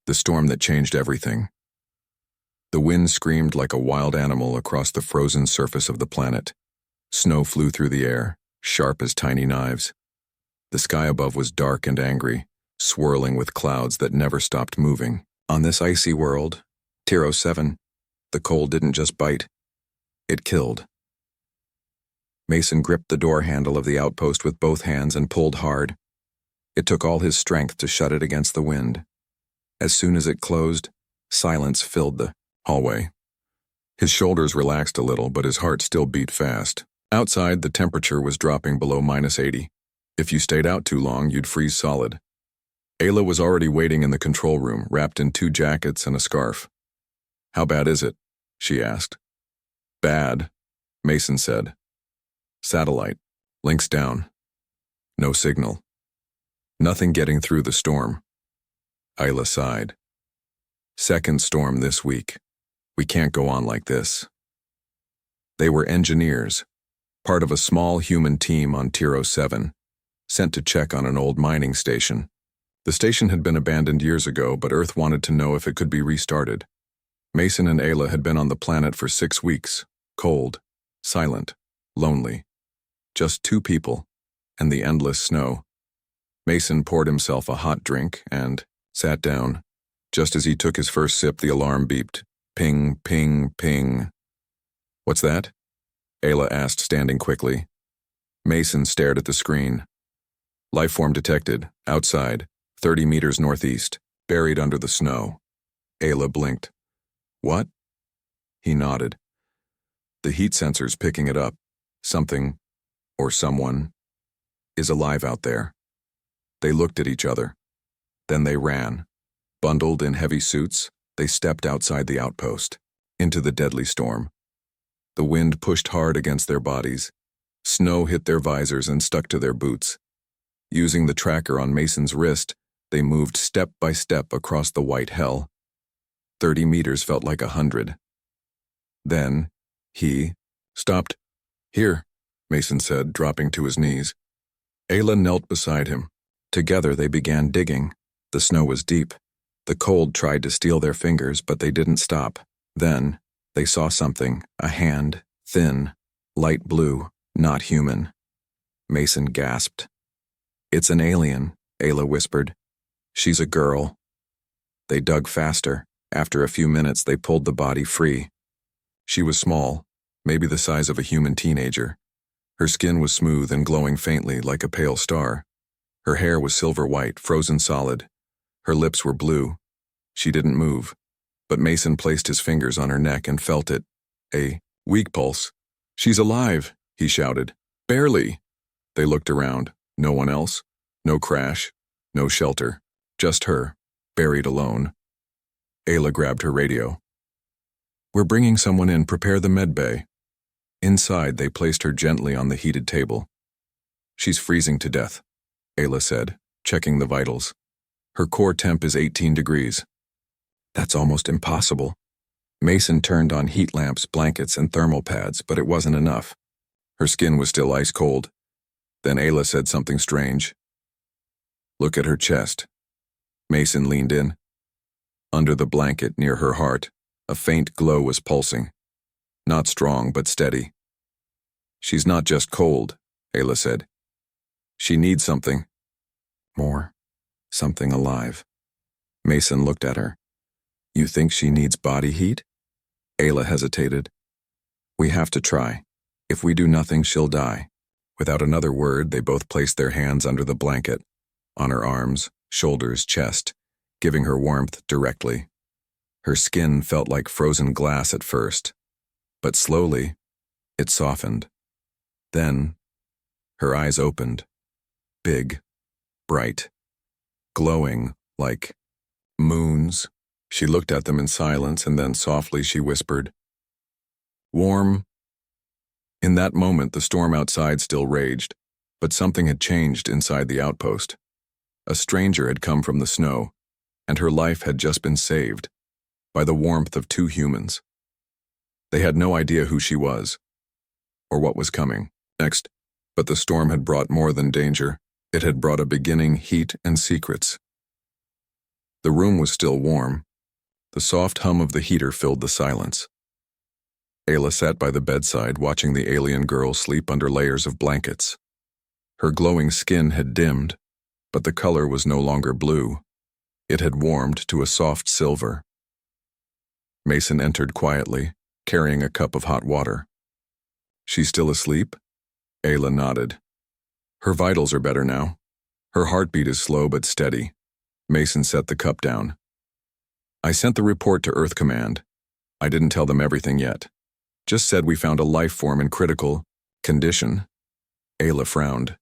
the storm that changed everything. The wind screamed like a wild animal across the frozen surface of the planet. Snow flew through the air, sharp as tiny knives. The sky above was dark and angry, swirling with clouds that never stopped moving. On this icy world, Tier 07, the cold didn't just bite, it killed. Mason gripped the door handle of the outpost with both hands and pulled hard. It took all his strength to shut it against the wind. As soon as it closed, silence filled the hallway. His shoulders relaxed a little, but his heart still beat fast. Outside, the temperature was dropping below -80. If you stayed out too long, you'd freeze solid. Ayla was already waiting in the control room, wrapped in 2 jackets and a scarf. "How bad is it?" she asked. "Bad," Mason said. "Satellite. Links down. No signal. Nothing getting through the storm." Ayla sighed. "Second storm this week. We can't go on like this." They were engineers, part of a small human team on Tier 07, sent to check on an old mining station. The station had been abandoned years ago, but Earth wanted to know if it could be restarted. Mason and Ayla had been on the planet for 6 weeks, cold, silent, lonely. Just 2 people, and the endless snow. Mason poured himself a hot drink and sat down. Just as he took his first sip, the alarm beeped. Ping, ping, ping. "What's that?" Ayla asked, standing quickly. Mason stared at the screen. "Lifeform detected, outside, 30 meters northeast, buried under the snow." Ayla blinked. "What?" He nodded. "The heat sensor's picking it up. Something, or someone, is alive out there." They looked at each other. Then they ran. Bundled in heavy suits, they stepped outside the outpost, into the deadly storm. The wind pushed hard against their bodies. Snow hit their visors and stuck to their boots. Using the tracker on Mason's wrist, they moved step by step across the white hell. 30 meters felt like 100. Then, he stopped. "Here," Mason said, dropping to his knees. Ayla knelt beside him. Together they began digging. The snow was deep. The cold tried to steal their fingers, but they didn't stop. Then, they saw something, a hand, thin, light blue, not human. Mason gasped. "It's an alien," Ayla whispered. "She's a girl." They dug faster. After a few minutes, they pulled the body free. She was small, maybe the size of a human teenager. Her skin was smooth and glowing faintly like a pale star. Her hair was silver white, frozen solid. Her lips were blue. She didn't move, but Mason placed his fingers on her neck and felt it. A weak pulse. "She's alive," he shouted. "Barely." They looked around. No one else. No crash. No shelter. Just her, buried alone. Ayla grabbed her radio. "We're bringing someone in. Prepare the med bay." Inside, they placed her gently on the heated table. "She's freezing to death," Ayla said, checking the vitals. "Her core temp is 18 degrees. "That's almost impossible." Mason turned on heat lamps, blankets, and thermal pads, but it wasn't enough. Her skin was still ice cold. Then Ayla said something strange. "Look at her chest." Mason leaned in. Under the blanket near her heart, a faint glow was pulsing. Not strong, but steady. "She's not just cold," Ayla said. "She needs something." "More. Something alive." Mason looked at her. "You think she needs body heat?" Ayla hesitated. "We have to try. If we do nothing, she'll die." Without another word, they both placed their hands under the blanket, on her arms, shoulders, chest, giving her warmth directly. Her skin felt like frozen glass at first, but slowly, it softened. Then, her eyes opened, big, bright, glowing like moons. She looked at them in silence, and then softly she whispered, "Warm." In that moment, the storm outside still raged, but something had changed inside the outpost. A stranger had come from the snow, and her life had just been saved by the warmth of 2 humans. They had no idea who she was, or what was coming next, but the storm had brought more than danger. It had brought a beginning, heat, and secrets. The room was still warm. The soft hum of the heater filled the silence. Ayla sat by the bedside watching the alien girl sleep under layers of blankets. Her glowing skin had dimmed, but the color was no longer blue. It had warmed to a soft silver. Mason entered quietly, carrying a cup of hot water. "She's still asleep?" Ayla nodded. "Her vitals are better now. Her heartbeat is slow but steady." Mason set the cup down. "I sent the report to Earth Command. I didn't tell them everything yet. Just said we found a life form in critical condition." Ayla frowned.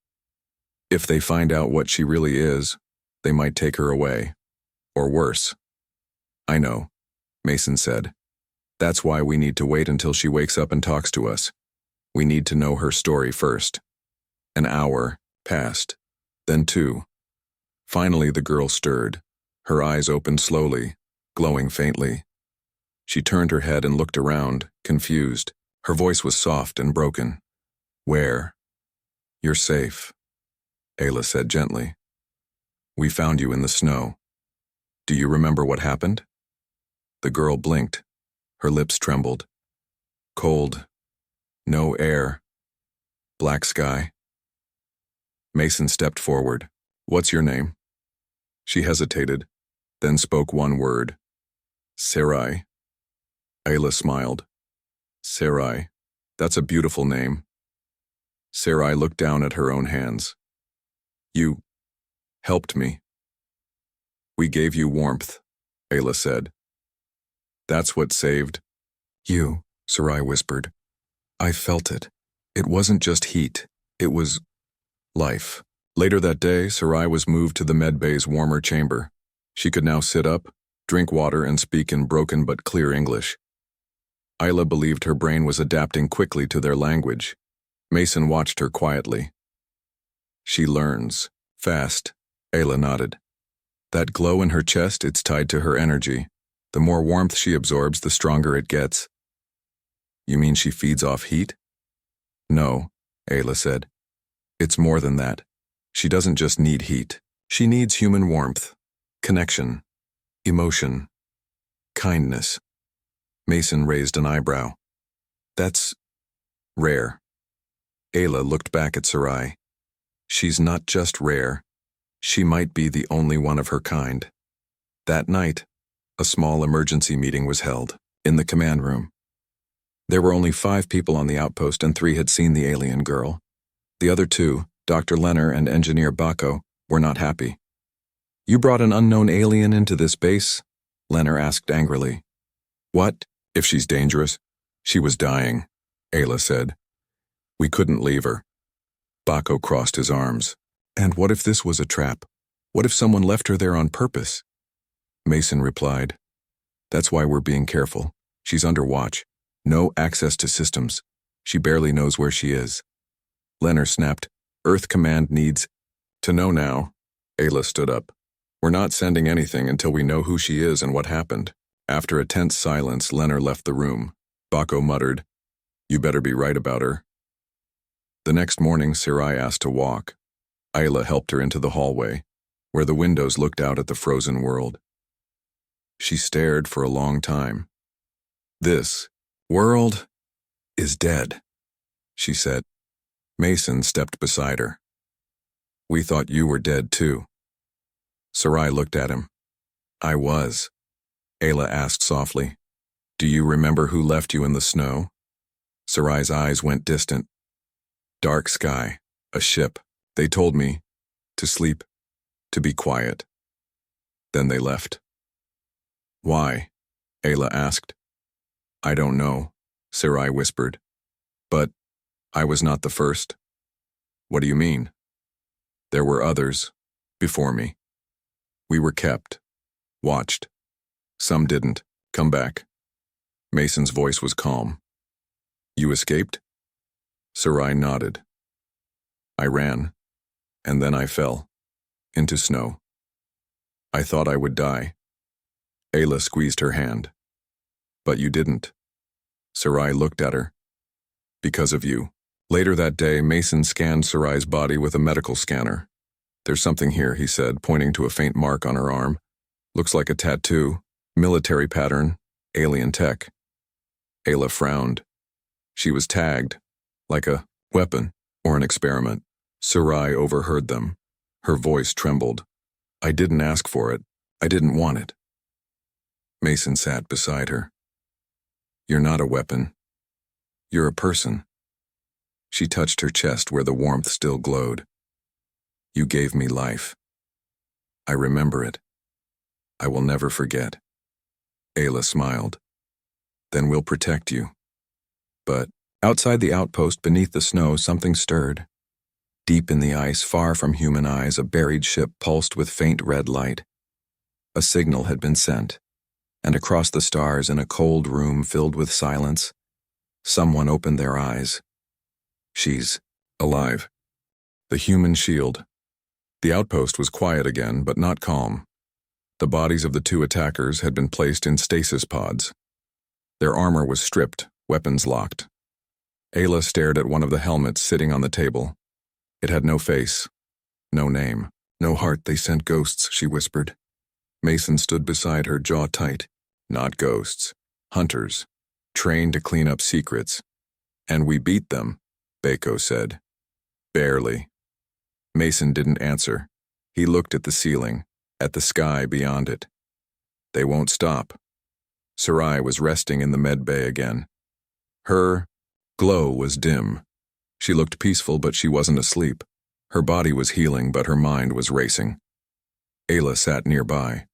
"If they find out what she really is, they might take her away. Or worse." "I know," Mason said. "That's why we need to wait until she wakes up and talks to us. We need to know her story first." An hour passed, then 2. Finally, the girl stirred. Her eyes opened slowly, glowing faintly. She turned her head and looked around, confused. Her voice was soft and broken. "Where?" "You're safe," Ayla said gently. "We found you in the snow. Do you remember what happened?" The girl blinked. Her lips trembled. "Cold. No air. Black sky." Mason stepped forward. "What's your name?" She hesitated, then spoke one word. "Sarai." Ayla smiled. "Sarai. That's a beautiful name." Sarai looked down at her own hands. "You helped me." "We gave you warmth," Ayla said. "That's what saved you," Sarai whispered. "I felt it. It wasn't just heat. It was life." Later that day, Sarai was moved to the medbay's warmer chamber. She could now sit up, drink water, and speak in broken but clear English. Ayla believed her brain was adapting quickly to their language. Mason watched her quietly. "She learns. Fast," Ayla nodded. "That glow in her chest, it's tied to her energy. The more warmth she absorbs, the stronger it gets." "You mean she feeds off heat?" "No," Ayla said. "It's more than that. She doesn't just need heat. She needs human warmth, connection, emotion, kindness." Mason raised an eyebrow. "That's rare." Ayla looked back at Sarai. "She's not just rare. She might be the only one of her kind." That night, a small emergency meeting was held in the command room. There were only 5 people on the outpost and 3 had seen the alien girl. The other 2, Dr. Lenner and Engineer Bako, were not happy. "You brought an unknown alien into this base?" Lenner asked angrily. "What? If she's dangerous?" "She was dying," Ayla said. "We couldn't leave her." Bako crossed his arms. "And what if this was a trap? What if someone left her there on purpose?" Mason replied, "That's why we're being careful. She's under watch. No access to systems. She barely knows where she is." Lenner snapped, "Earth Command needs to know now." Ayla stood up. "We're not sending anything until we know who she is and what happened." After a tense silence, Lenner left the room. Bako muttered, "You better be right about her." The next morning, Sarai asked to walk. Ayla helped her into the hallway, where the windows looked out at the frozen world. She stared for a long time. "This world is dead," she said. Mason stepped beside her. "We thought you were dead too." Sarai looked at him. "I was." Ayla asked softly, "Do you remember who left you in the snow?" Sarai's eyes went distant. "Dark sky, a ship. They told me to sleep, to be quiet. Then they left." "Why?" Ayla asked. "I don't know," Sarai whispered. "But I was not the first." "What do you mean?" "There were others before me. We were kept, watched. Some didn't come back." Mason's voice was calm. "You escaped?" Sarai nodded. "I ran, and then I fell into snow. I thought I would die." Ayla squeezed her hand. "But you didn't." Sarai looked at her. "Because of you." Later that day, Mason scanned Sarai's body with a medical scanner. "There's something here," he said, pointing to a faint mark on her arm. Looks like a tattoo, military pattern, alien tech. Ayla frowned. She was tagged, like a weapon or an experiment. Sarai overheard them. Her voice trembled. I didn't ask for it. I didn't want it. Mason sat beside her. You're not a weapon. You're a person. She touched her chest where the warmth still glowed. You gave me life. I remember it. I will never forget. Ayla smiled. Then we'll protect you. But outside the outpost, beneath the snow, something stirred. Deep in the ice, far from human eyes, a buried ship pulsed with faint red light. A signal had been sent, and across the stars, in a cold room filled with silence, someone opened their eyes. She's alive. The human shield. The outpost was quiet again, but not calm. The bodies of the two attackers had been placed in stasis pods. Their armor was stripped, weapons locked. Ayla stared at one of the helmets sitting on the table. It had no face, no name, no heart. They sent ghosts, she whispered. Mason stood beside her, jaw tight. Not ghosts, hunters, trained to clean up secrets. And we beat them, Bako said. Barely. Mason didn't answer. He looked at the ceiling, at the sky beyond it. They won't stop. Sarai was resting in the med bay again. Her glow was dim. She looked peaceful, but she wasn't asleep. Her body was healing, but her mind was racing. Ayla sat nearby.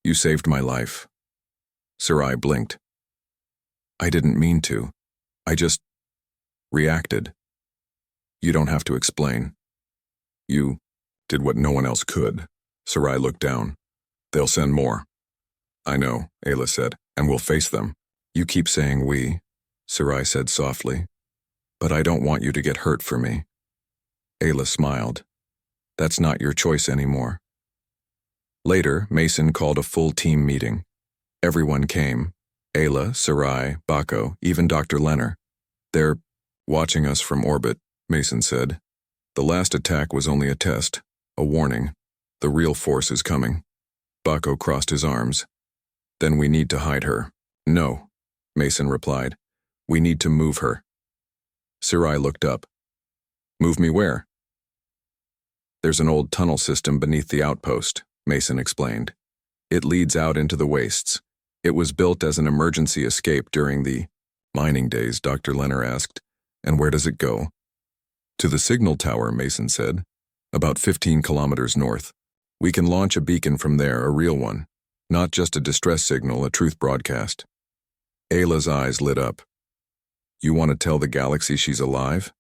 You saved my life. Sarai blinked. I didn't mean to. I just reacted. You don't have to explain. You did what no one else could. Sarai looked down. They'll send more. I know, Ayla said, and we'll face them. You keep saying we, Sarai said softly, but I don't want you to get hurt for me. Ayla smiled. That's not your choice anymore. Later, Mason called a full team meeting. Everyone came. Ayla, Sarai, Bako, even Dr. Lenner. They're watching us from orbit, Mason said. The last attack was only a test, a warning. The real force is coming. Bako crossed his arms. Then we need to hide her. No, Mason replied. We need to move her. Sarai looked up. Move me where? There's an old tunnel system beneath the outpost, Mason explained. It leads out into the wastes. It was built as an emergency escape during the mining days, Dr. Lenner asked. And where does it go? To the signal tower, Mason said. About 15 kilometers north. We can launch a beacon from there, a real one. Not just a distress signal, a truth broadcast. Ayla's eyes lit up. You want to tell the galaxy she's alive?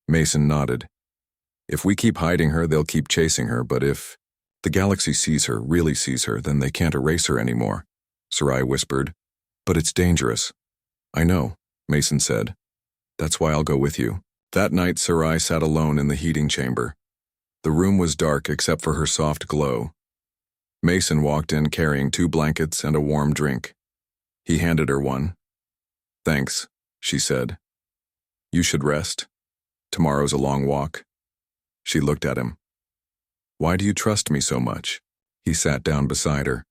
Mason nodded. If we keep hiding her, they'll keep chasing her, but if the galaxy sees her, really sees her, then they can't erase her anymore, Sarai whispered. But it's dangerous. I know, Mason said. That's why I'll go with you. That night, Sarai sat alone in the heating chamber. The room was dark except for her soft glow. Mason walked in carrying 2 blankets and a warm drink. He handed her one. Thanks, she said. You should rest. Tomorrow's a long walk. She looked at him. Why do you trust me so much? He sat down beside her.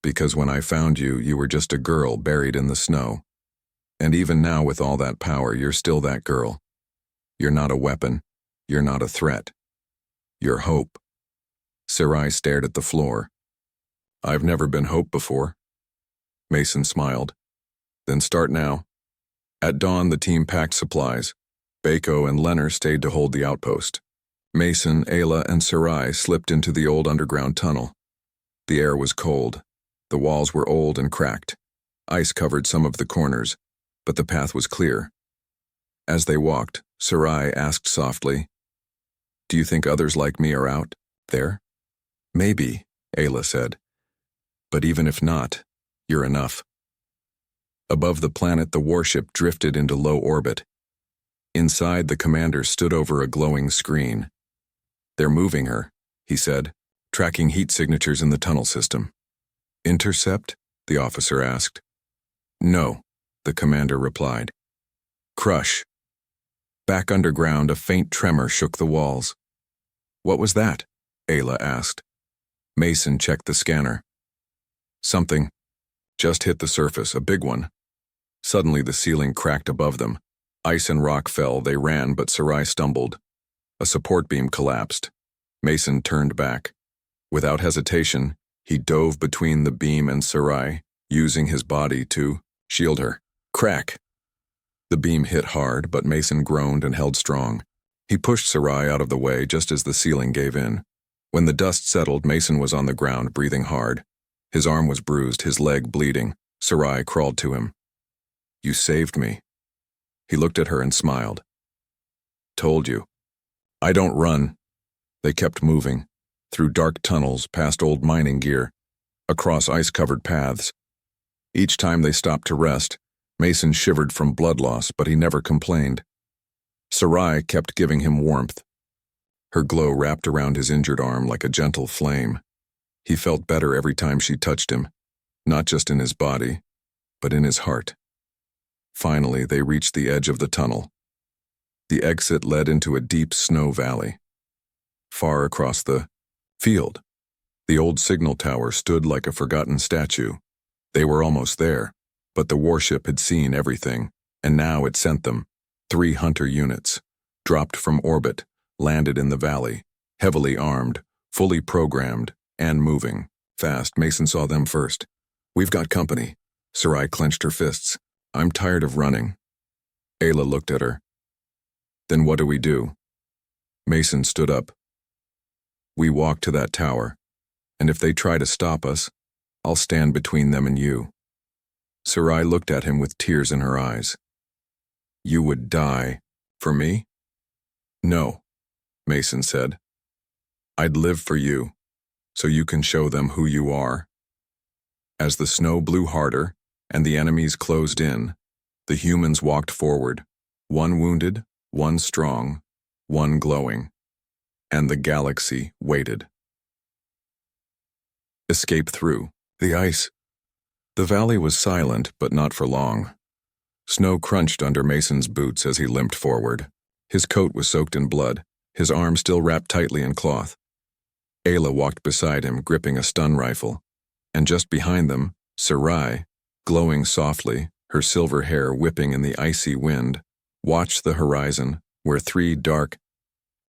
Because when I found you, you were just a girl buried in the snow. And even now with all that power, you're still that girl. You're not a weapon. You're not a threat. You're hope. Sarai stared at the floor. I've never been hope before. Mason smiled. Then start now. At dawn, the team packed supplies. Bako and Lenner stayed to hold the outpost. Mason, Ayla, and Sarai slipped into the old underground tunnel. The air was cold. The walls were old and cracked. Ice covered some of the corners, but the path was clear. As they walked, Sarai asked softly, Do you think others like me are out there? Maybe, Ayla said. But even if not, you're enough. Above the planet, the warship drifted into low orbit. Inside, the commander stood over a glowing screen. They're moving her, he said, tracking heat signatures in the tunnel system. Intercept? The officer asked. No, the commander replied. Crush. Back underground, a faint tremor shook the walls. What was that? Ayla asked. Mason checked the scanner. Something just hit the surface, a big one. Suddenly the ceiling cracked above them. Ice and rock fell. They ran, but Sarai stumbled. A support beam collapsed. Mason turned back. Without hesitation, he dove between the beam and Sarai, using his body to shield her. Crack! The beam hit hard, but Mason groaned and held strong. He pushed Sarai out of the way just as the ceiling gave in. When the dust settled, Mason was on the ground, breathing hard. His arm was bruised, his leg bleeding. Sarai crawled to him. "You saved me." He looked at her and smiled. "Told you. I don't run." They kept moving, through dark tunnels, past old mining gear, across ice-covered paths. Each time they stopped to rest, Mason shivered from blood loss, but he never complained. Sarai kept giving him warmth. Her glow wrapped around his injured arm like a gentle flame. He felt better every time she touched him, not just in his body, but in his heart. Finally, they reached the edge of the tunnel. The exit led into a deep snow valley. Far across the field, the old signal tower stood like a forgotten statue. They were almost there, but the warship had seen everything, and now it sent them. 3 hunter units, dropped from orbit, landed in the valley, heavily armed, fully programmed, and moving. Fast. Mason saw them first. "We've got company." Sarai clenched her fists. "I'm tired of running." Ayla looked at her. "Then what do we do?" Mason stood up. "We walk to that tower, and if they try to stop us, I'll stand between them and you." Sarai looked at him with tears in her eyes. "You would die for me?" "No," Mason said. "I'd live for you, so you can show them who you are." As the snow blew harder and the enemies closed in, the humans walked forward, one wounded, one strong, one glowing, and the galaxy waited. Escape through the ice. The valley was silent, but not for long. Snow crunched under Mason's boots as he limped forward. His coat was soaked in blood, his arm still wrapped tightly in cloth. Ayla walked beside him, gripping a stun rifle, and just behind them, Sarai, glowing softly, her silver hair whipping in the icy wind, watched the horizon, where 3 dark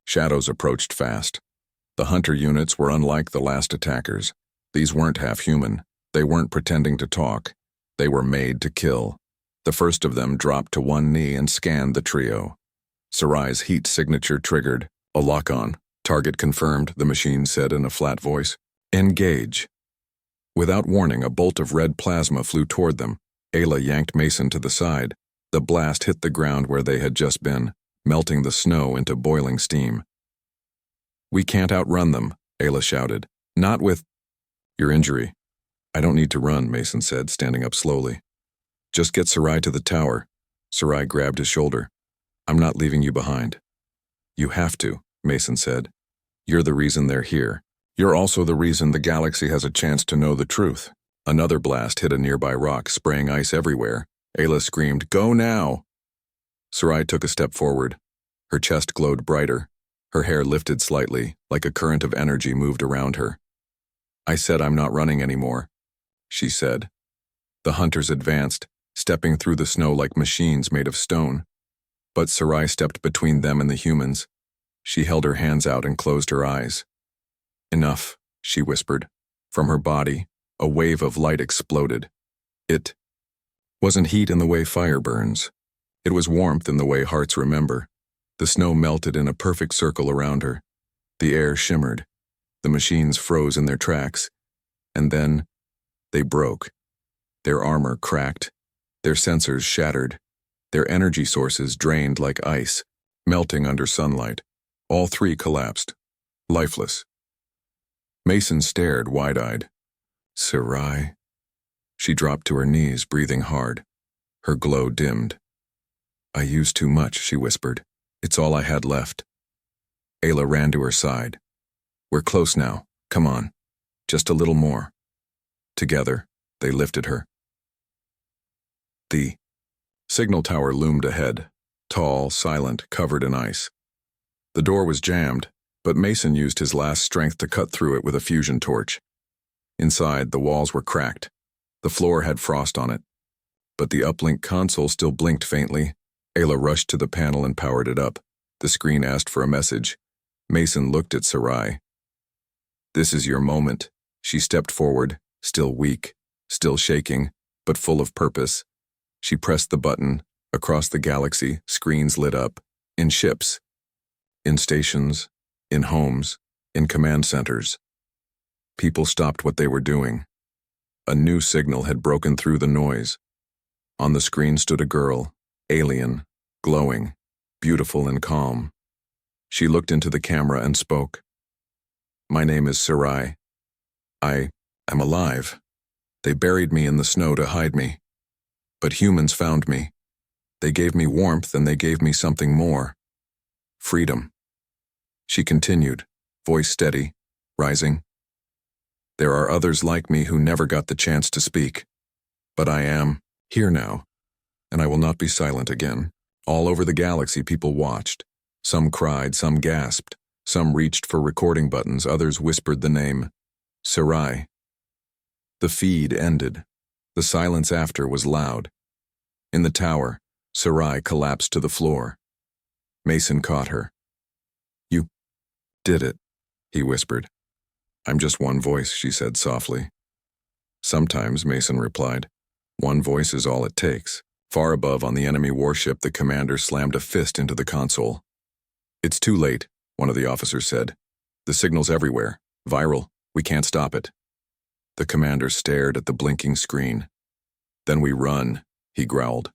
shadows approached fast. The hunter units were unlike the last attackers. These weren't half-human. They weren't pretending to talk. They were made to kill. The first of them dropped to one knee and scanned the trio. Sarai's heat signature triggered. "A lock-on. Target confirmed," the machine said in a flat voice. "Engage." Without warning, a bolt of red plasma flew toward them. Ayla yanked Mason to the side. The blast hit the ground where they had just been, melting the snow into boiling steam. "We can't outrun them," Ayla shouted. "Not with your injury." "I don't need to run," Mason said, standing up slowly. "Just get Sarai to the tower." Sarai grabbed his shoulder. "I'm not leaving you behind." "You have to," Mason said. "You're the reason they're here. You're also the reason the galaxy has a chance to know the truth." Another blast hit a nearby rock, spraying ice everywhere. Ayla screamed, "Go now!" Sarai took a step forward. Her chest glowed brighter. Her hair lifted slightly, like a current of energy moved around her. "I said I'm not running anymore," she said. The hunters advanced, stepping through the snow like machines made of stone. But Sarai stepped between them and the humans. She held her hands out and closed her eyes. "Enough," she whispered. From her body, a wave of light exploded. It wasn't heat in the way fire burns. It was warmth in the way hearts remember. The snow melted in a perfect circle around her. The air shimmered. The machines froze in their tracks. And then they broke. Their armor cracked. Their sensors shattered. Their energy sources drained like ice, melting under sunlight. All 3 collapsed, lifeless. Mason stared wide-eyed. "Sarai?" She dropped to her knees, breathing hard. Her glow dimmed. "I used too much," she whispered. "It's all I had left." Ayla ran to her side. "We're close now. Come on. Just a little more." Together, they lifted her. The signal tower loomed ahead, tall, silent, covered in ice. The door was jammed, But Mason used his last strength to cut through it with a fusion torch. Inside, the walls were cracked. The floor had frost on it. But the uplink console still blinked faintly. Ayla rushed to the panel and powered it up. The screen asked for a message. Mason looked at Sarai. "This is your moment." She stepped forward, still weak, still shaking, but full of purpose. She pressed the button. Across the galaxy, screens lit up. In ships. In stations. In homes. In command centers. People stopped what they were doing. A new signal had broken through the noise. On the screen stood a girl, alien, glowing, beautiful and calm. She looked into the camera and spoke. "My name is Sarai. I am alive. They buried me in the snow to hide me. But humans found me. They gave me warmth and they gave me something more. Freedom." She continued, voice steady, rising. "There are others like me who never got the chance to speak. But I am here now, and I will not be silent again." All over the galaxy, people watched. Some cried, some gasped, some reached for recording buttons, others whispered the name, Sarai. The feed ended. The silence after was loud. In the tower, Sarai collapsed to the floor. Mason caught her. "You did it," he whispered. "I'm just one voice," she said softly. "Sometimes," Mason replied. "One voice is all it takes." Far above on the enemy warship, the commander slammed a fist into the console. "It's too late," one of the officers said. "The signal's everywhere. Viral. We can't stop it." The commander stared at the blinking screen. "Then we run," he growled.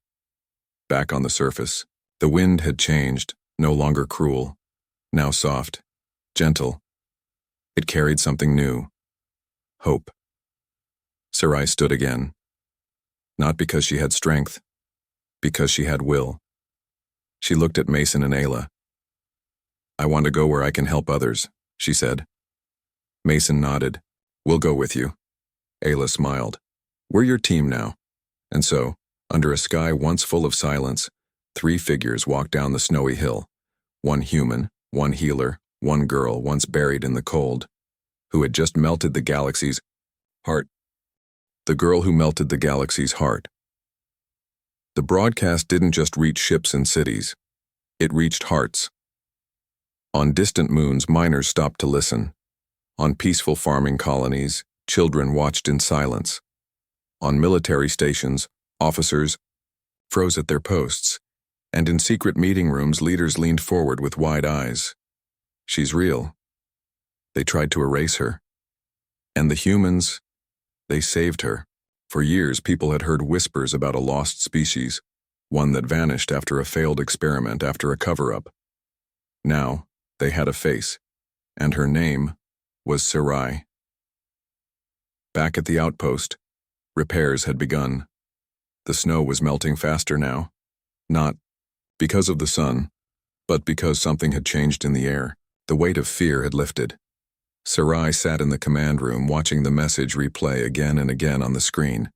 Back on the surface, the wind had changed, no longer cruel, now soft, gentle. It carried something new. Hope. Sarai stood again. Not because she had strength, because she had will. She looked at Mason and Ayla. "I want to go where I can help others," she said. Mason nodded. "We'll go with you." Ayla smiled. "We're your team now." And so, under a sky once full of silence, 3 figures walked down the snowy hill. One human, one healer, one girl once buried in the cold, who had just melted the galaxy's heart. The girl who melted the galaxy's heart. The broadcast didn't just reach ships and cities. It reached hearts. On distant moons, miners stopped to listen. On peaceful farming colonies, children watched in silence. On military stations, officers froze at their posts. And in secret meeting rooms, leaders leaned forward with wide eyes. She's real. They tried to erase her. And the humans, they saved her. For years, people had heard whispers about a lost species, one that vanished after a failed experiment, after a cover-up. Now, they had a face, and her name was Sarai. Back at the outpost, repairs had begun. The snow was melting faster now, not because of the sun, but because something had changed in the air. The weight of fear had lifted. Sarai sat in the command room watching the message replay again and again on the screen.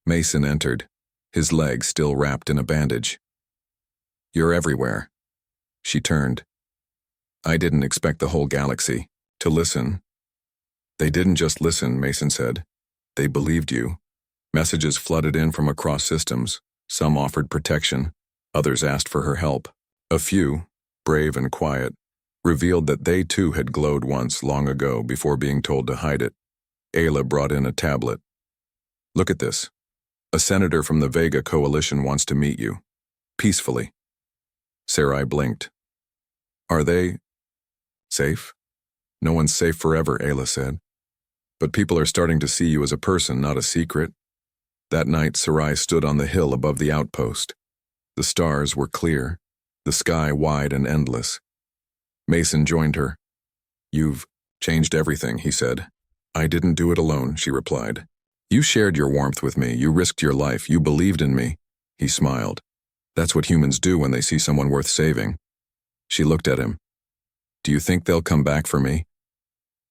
Mason entered, his leg still wrapped in a bandage. "You're everywhere." She turned. "I didn't expect the whole galaxy to listen." "They didn't just listen," Mason said. "They believed you." Messages flooded in from across systems. Some offered protection. Others asked for her help. A few, brave and quiet, revealed that they too had glowed once long ago before being told to hide it. Ayla brought in a tablet. "Look at this. A senator from the Vega coalition wants to meet you. Peacefully." Sarai blinked. "Are they safe?" "No one's safe forever," Ayla said. "But people are starting to see you as a person, not a secret." That night, Sarai stood on the hill above the outpost. The stars were clear, the sky wide and endless. Mason joined her. "You've changed everything," he said. "I didn't do it alone," she replied. "You shared your warmth with me, you risked your life, you believed in me." He smiled. "That's what humans do when they see someone worth saving." She looked at him. "Do you think they'll come back for me?"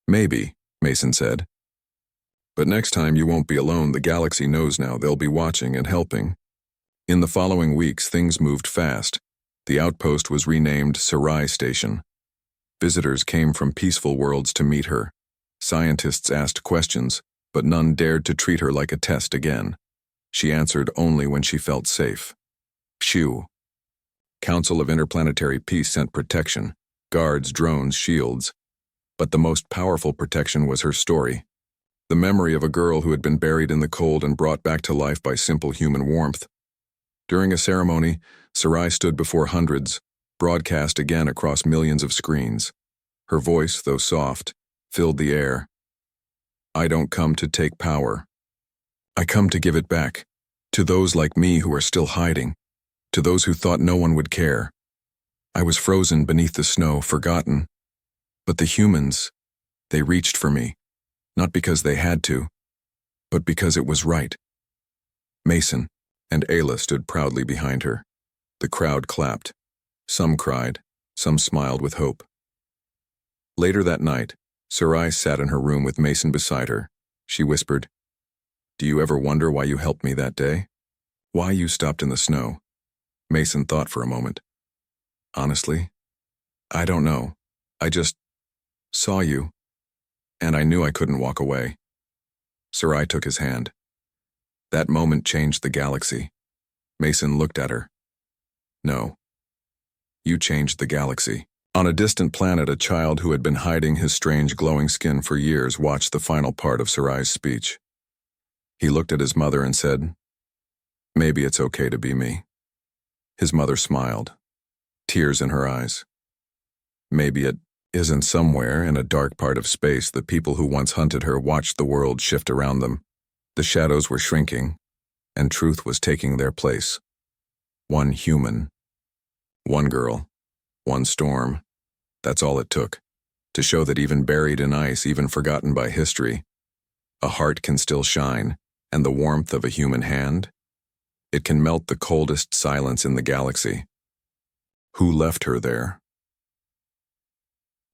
"Maybe," Mason said. "But next time you won't be alone. The galaxy knows now. They'll be watching and helping." In the following weeks, things moved fast. The outpost was renamed Sarai Station. Visitors came from peaceful worlds to meet her. Scientists asked questions, but none dared to treat her like a test again. She answered only when she felt safe. Phew. Council of Interplanetary Peace sent protection, guards, drones, shields. But the most powerful protection was her story. The memory of a girl who had been buried in the cold and brought back to life by simple human warmth. During a ceremony, Sarai stood before hundreds, broadcast again across millions of screens. Her voice, though soft, filled the air. I don't come to take power. I come to give it back, to those like me who are still hiding, to those who thought no one would care. I was frozen beneath the snow, forgotten. But the humans, they reached for me, not because they had to, but because it was right. Mason and Ayla stood proudly behind her. The crowd clapped. Some cried, some smiled with hope. Later that night, Sarai sat in her room with Mason beside her. She whispered, "Do you ever wonder why you helped me that day? Why you stopped in the snow?" Mason thought for a moment. "Honestly, I don't know. I just saw you, and I knew I couldn't walk away." Sarai took his hand. That moment changed the galaxy. Mason looked at her. "No. You changed the galaxy." On a distant planet, a child who had been hiding his strange glowing skin for years watched the final part of Sarai's speech. He looked at his mother and said, "Maybe it's okay to be me." His mother smiled, tears in her eyes. Maybe it isn't. Somewhere in a dark part of space, the people who once hunted her watched the world shift around them. The shadows were shrinking, and truth was taking their place. One human, one girl, one storm. That's all it took, to show that even buried in ice, even forgotten by history, a heart can still shine, and the warmth of a human hand, it can melt the coldest silence in the galaxy. Who left her there?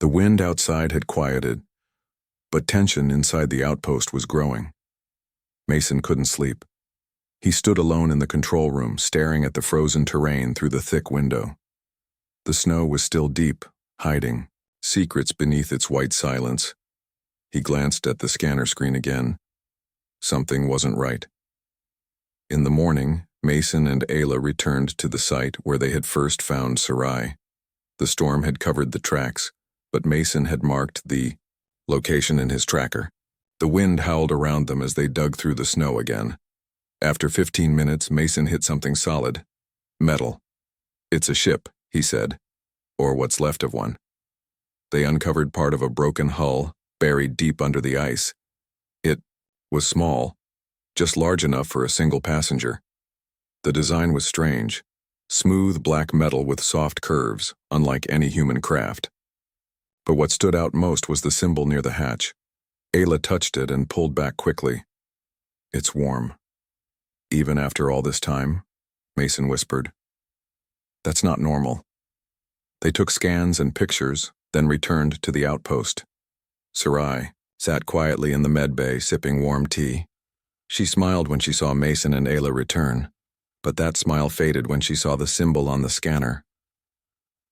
The wind outside had quieted, but tension inside the outpost was growing. Mason couldn't sleep. He stood alone in the control room, staring at the frozen terrain through the thick window. The snow was still deep, hiding secrets beneath its white silence. He glanced at the scanner screen again. Something wasn't right. In the morning, Mason and Ayla returned to the site where they had first found Sarai. The storm had covered the tracks, but Mason had marked the location in his tracker. The wind howled around them as they dug through the snow again. After 15 minutes, Mason hit something solid. Metal. "It's a ship," he said, "or what's left of one." They uncovered part of a broken hull, buried deep under the ice. It was small, just large enough for a single passenger. The design was strange, smooth black metal with soft curves, unlike any human craft. But what stood out most was the symbol near the hatch. Ayla touched it and pulled back quickly. "It's warm." "Even after all this time?" Mason whispered. "That's not normal." They took scans and pictures, then returned to the outpost. Sarai sat quietly in the med bay sipping warm tea. She smiled when she saw Mason and Ayla return, but that smile faded when she saw the symbol on the scanner.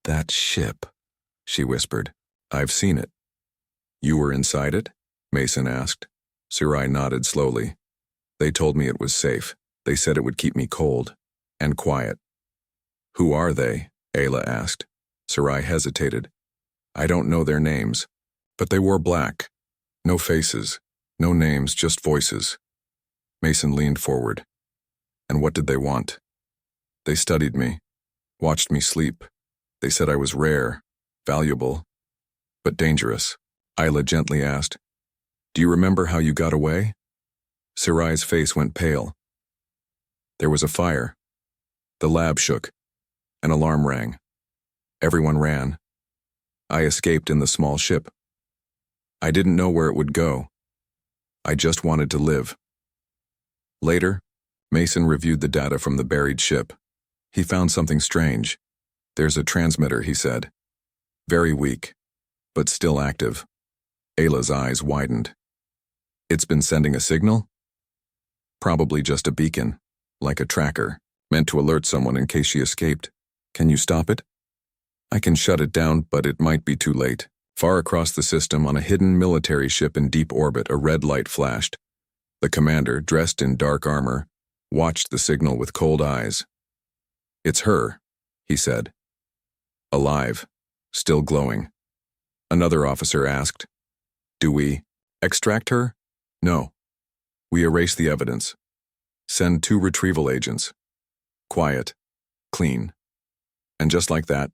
"That ship," she whispered. "I've seen it." "You were inside it?" Mason asked. Sarai nodded slowly. "They told me it was safe. They said it would keep me cold and quiet." "Who are they?" Ayla asked. Sarai hesitated. "I don't know their names, but they wore black. No faces, no names, just voices." Mason leaned forward. "And what did they want?" "They studied me, watched me sleep. They said I was rare, valuable, but dangerous." Ayla gently asked, "Do you remember how you got away?" Sarai's face went pale. "There was a fire. The lab shook. An alarm rang. Everyone ran. I escaped in the small ship. I didn't know where it would go. I just wanted to live." Later, Mason reviewed the data from the buried ship. He found something strange. "There's a transmitter," he said. "Very weak, but still active." Ayla's eyes widened. "It's been sending a signal?" "Probably just a beacon, like a tracker, meant to alert someone in case she escaped. Can you stop it?" I can shut it down, but it might be too late. Far across the system, on a hidden military ship in deep orbit, a red light flashed. The commander, dressed in dark armor, watched the signal with cold eyes. "It's her," he said. "Alive, still glowing." Another officer asked, "Do we extract her?" "No. We erase the evidence. Send 2 retrieval agents. Quiet, clean." And just like that,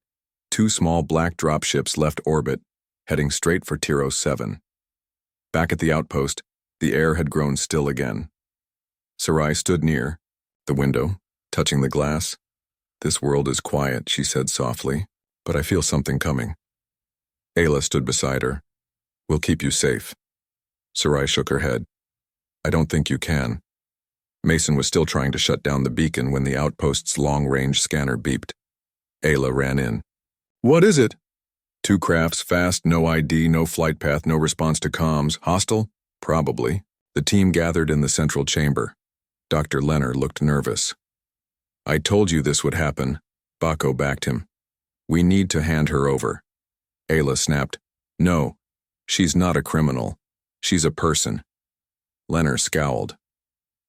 2 small black dropships left orbit, heading straight for Tyros 7. Back at the outpost, the air had grown still again. Sarai stood near the window, touching the glass. "This world is quiet," she said softly, "but I feel something coming." Ayla stood beside her. "We'll keep you safe." Sarai shook her head. "I don't think you can." Mason was still trying to shut down the beacon when the outpost's long-range scanner beeped. Ayla ran in. "What is it?" "2 crafts, fast, no ID, no flight path, no response to comms. Hostile? Probably." The team gathered in the central chamber. Dr. Lenner looked nervous. "I told you this would happen." Baco backed him. "We need to hand her over." Ayla snapped. "No, she's not a criminal. She's a person." Lenner scowled.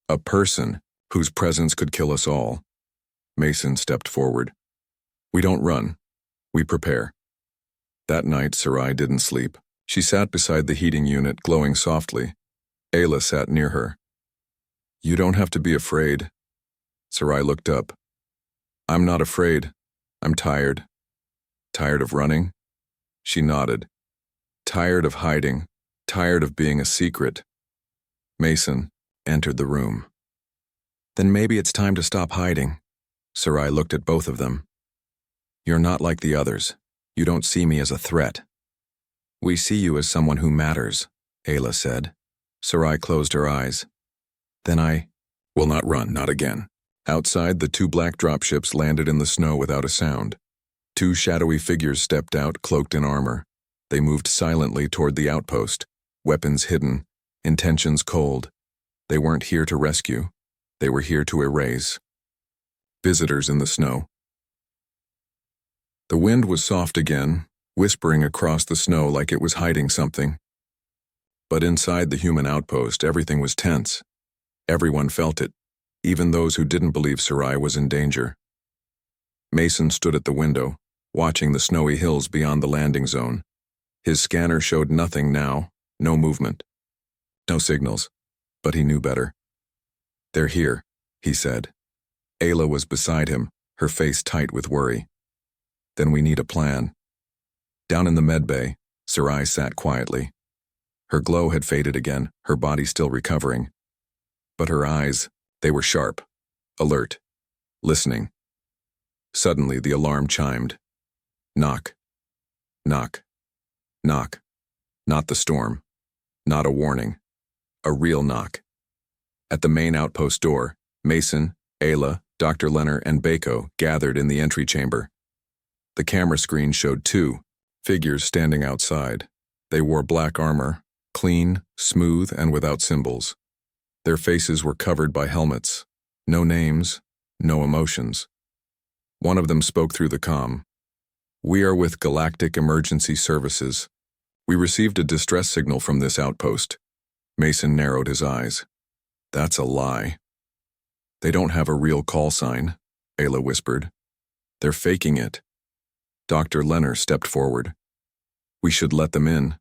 "A person whose presence could kill us all." Mason stepped forward. "We don't run. We prepare." That night, Sarai didn't sleep. She sat beside the heating unit, glowing softly. Ayla sat near her. "You don't have to be afraid." Sarai looked up. "I'm not afraid. I'm tired." "Tired of running?" She nodded. "Tired of hiding. Tired of being a secret." Mason entered the room. "Then maybe it's time to stop hiding." Sarai looked at both of them. "You're not like the others. You don't see me as a threat." "We see you as someone who matters," Ayla said. Sarai closed her eyes. "Then I will not run, not again." Outside, the 2 black dropships landed in the snow without a sound. 2 shadowy figures stepped out, cloaked in armor. They moved silently toward the outpost, weapons hidden, intentions cold. They weren't here to rescue. They were here to erase. Visitors in the snow. The wind was soft again, whispering across the snow like it was hiding something. But inside the human outpost, everything was tense. Everyone felt it, even those who didn't believe Sarai was in danger. Mason stood at the window, watching the snowy hills beyond the landing zone. His scanner showed nothing now, no movement, no signals, but he knew better. "They're here," he said. Ayla was beside him, her face tight with worry. "Then we need a plan." Down in the medbay, Sarai sat quietly. Her glow had faded again, her body still recovering. But her eyes, they were sharp, alert, listening. Suddenly, the alarm chimed. Knock. Knock. Knock. Not the storm. Not a warning. A real knock. At the main outpost door, Mason, Ayla, Dr. Lenner, and Baco gathered in the entry chamber. The camera screen showed 2 figures standing outside. They wore black armor, clean, smooth, and without symbols. Their faces were covered by helmets. No names, no emotions. One of them spoke through the comm. "We are with Galactic Emergency Services. We received a distress signal from this outpost." Mason narrowed his eyes. "That's a lie." "They don't have a real call sign," Ayla whispered. "They're faking it." Dr. Lenner stepped forward. "We should let them in."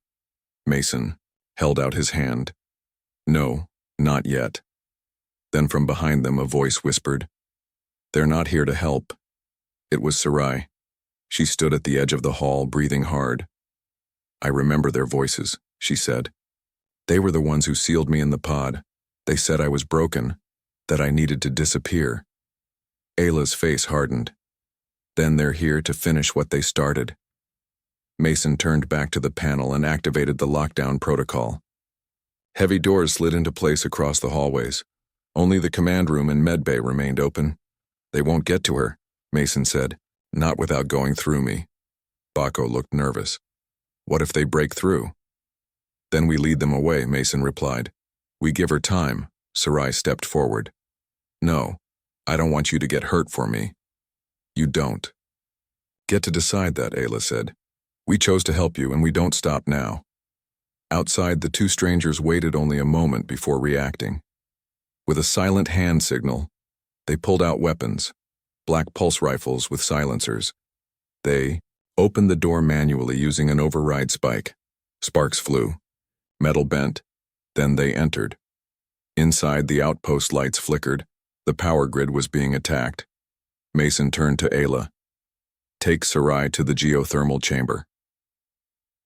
Mason held out his hand. "No, not yet." Then from behind them a voice whispered, "They're not here to help." It was Sarai. She stood at the edge of the hall, breathing hard. "I remember their voices," she said. "They were the ones who sealed me in the pod. They said I was broken, that I needed to disappear." Ayla's face hardened. "Then they're here to finish what they started." Mason turned back to the panel and activated the lockdown protocol. Heavy doors slid into place across the hallways. Only the command room and medbay remained open. "They won't get to her," Mason said. "Not without going through me." Baco looked nervous. "What if they break through?" "Then we lead them away," Mason replied. "We give her time." Sarai stepped forward. "No, I don't want you to get hurt for me." "You don't." Get to decide that, Ayla said. We chose to help you, and we don't stop now. Outside, the two strangers waited only a moment before reacting. With a silent hand signal, they pulled out weapons, black pulse rifles with silencers. They opened the door manually using an override spike. Sparks flew. Metal bent. Then they entered. Inside, the outpost lights flickered. The power grid was being attacked. Mason turned to Ayla. Take Sarai to the geothermal chamber.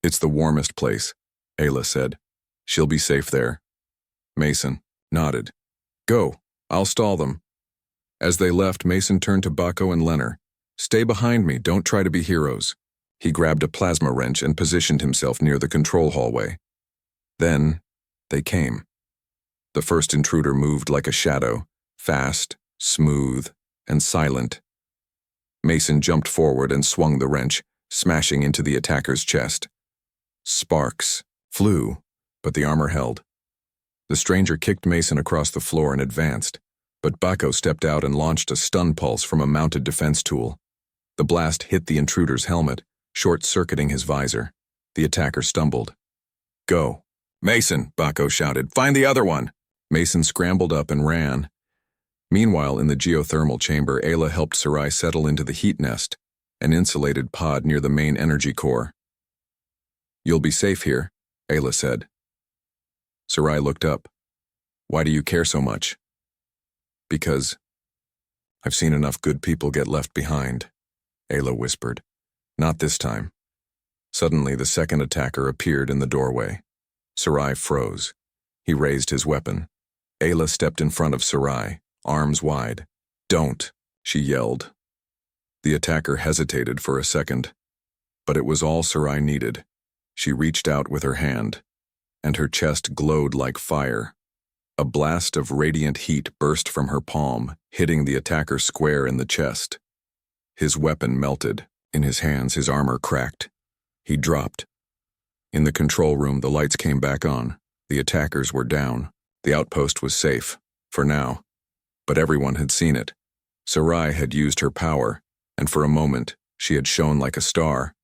It's the warmest place, Ayla said. She'll be safe there. Mason nodded. Go, I'll stall them. As they left, Mason turned to Baco and Lenner. Stay behind me, don't try to be heroes. He grabbed a plasma wrench and positioned himself near the control hallway. Then, they came. The first intruder moved like a shadow, fast, smooth, and silent. Mason jumped forward and swung the wrench, smashing into the attacker's chest. Sparks flew, but the armor held. The stranger kicked Mason across the floor and advanced, but Baco stepped out and launched a stun pulse from a mounted defense tool. The blast hit the intruder's helmet, short-circuiting his visor. The attacker stumbled. Go. Mason, Baco shouted. Find the other one. Mason scrambled up and ran. Meanwhile, in the geothermal chamber, Ayla helped Sarai settle into the heat nest, an insulated pod near the main energy core. You'll be safe here, Ayla said. Sarai looked up. Why do you care so much? Because I've seen enough good people get left behind, Ayla whispered. Not this time. Suddenly, the second attacker appeared in the doorway. Sarai froze. He raised his weapon. Ayla stepped in front of Sarai, arms wide. Don't, she yelled. The attacker hesitated for a second, but it was all Sarai needed. She reached out with her hand, and her chest glowed like fire. A blast of radiant heat burst from her palm, hitting the attacker square in the chest. His weapon melted. In his hands, his armor cracked. He dropped. In the control room, the lights came back on. The attackers were down. The outpost was safe, for now. But everyone had seen it. Sarai had used her power, and for a moment, she had shone like a star.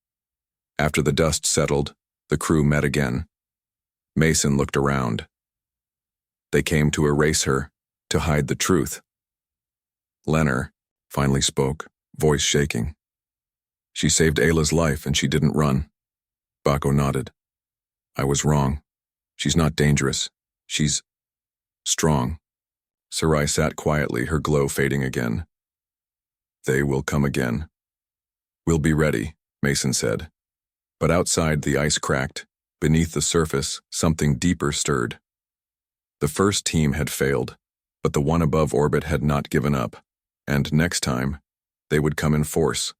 After the dust settled, the crew met again. Mason looked around. They came to erase her, to hide the truth. Lenner finally spoke, voice shaking. She saved Ayla's life and she didn't run. Baco nodded. I was wrong. She's not dangerous. She's strong. Sarai sat quietly, her glow fading again. They will come again. We'll be ready, Mason said. But outside, the ice cracked. Beneath the surface, something deeper stirred. The first team had failed, but the one above orbit had not given up, and next time, they would come in force.